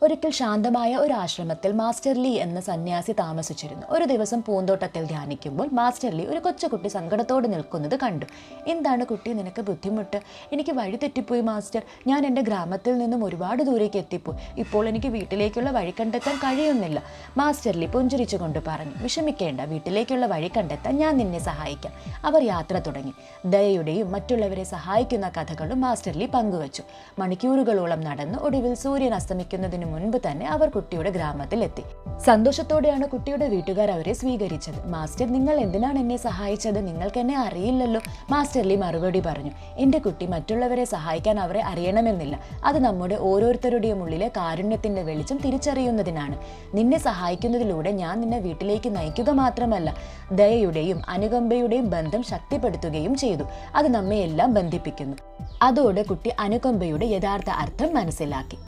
ഒരിക്കൽ ശാന്തമായ ഒരു ആശ്രമത്തിൽ മാസ്റ്റർ ലീ എന്ന സന്യാസി താമസിച്ചിരുന്നു. ഒരു ദിവസം പൂന്തോട്ടത്തിൽ ധ്യാനിക്കുമ്പോൾ മാസ്റ്റർ ലീ ഒരു കൊച്ചുകുട്ടി സങ്കടത്തോടെ നിൽക്കുന്നത് കണ്ടു. എന്താണ് കുട്ടി, നിനക്ക് ബുദ്ധിമുട്ട്? എനിക്ക് വഴി തെറ്റിപ്പോയി മാസ്റ്റർ. ഞാൻ എൻ്റെ ഗ്രാമത്തിൽ നിന്നും ഒരുപാട് ദൂരേക്ക് എത്തിപ്പോയി. ഇപ്പോൾ എനിക്ക് വീട്ടിലേക്കുള്ള വഴി കണ്ടെത്താൻ കഴിയുന്നില്ല. മാസ്റ്റർ ലീ പുഞ്ചിരിച്ചുകൊണ്ട് പറഞ്ഞു, വിഷമിക്കേണ്ട, വീട്ടിലേക്കുള്ള വഴി കണ്ടെത്താൻ ഞാൻ നിന്നെ സഹായിക്കാം. അവർ യാത്ര തുടങ്ങി. ദയയുടെയും മറ്റുള്ളവരെ സഹായിക്കുന്ന കഥകളും മാസ്റ്റർ ലീ പങ്കുവച്ചു. മണിക്കൂറുകളോളം നടന്ന് ഒടുവിൽ സൂര്യൻ അസ്തമിക്കുന്നതിന് മുൻപ് തന്നെ അവർ കുട്ടിയുടെ ഗ്രാമത്തിലെത്തി. സന്തോഷത്തോടെയാണ് കുട്ടിയുടെ വീട്ടുകാർ അവരെ സ്വീകരിച്ചത്. മാസ്റ്റർ, നിങ്ങൾ എന്തിനാണ് എന്നെ സഹായിച്ചത്? നിങ്ങൾക്ക് എന്നെ അറിയില്ലല്ലോ. മാസ്റ്റർ ലീ മറുപടി പറഞ്ഞു, എൻ്റെ കുട്ടി, മറ്റുള്ളവരെ സഹായിക്കാൻ അവരെ അറിയണമെന്നില്ല. അത് നമ്മുടെ ഓരോരുത്തരുടെയും ഉള്ളിലെ കാരുണ്യത്തിന്റെ വെളിച്ചം തിരിച്ചറിയുന്നതിനാണ്. നിന്നെ സഹായിക്കുന്നതിലൂടെ ഞാൻ നിന്നെ വീട്ടിലേക്ക് നയിക്കുക മാത്രമല്ല, ദയയുടെയും അനുകമ്പയുടെയും ബന്ധം ശക്തിപ്പെടുത്തുകയും ചെയ്തു. അത് നമ്മെ എല്ലാം ബന്ധിപ്പിക്കുന്നു. അതോടെ കുട്ടി അനുകമ്പയുടെ യഥാർത്ഥ അർത്ഥം മനസ്സിലാക്കി.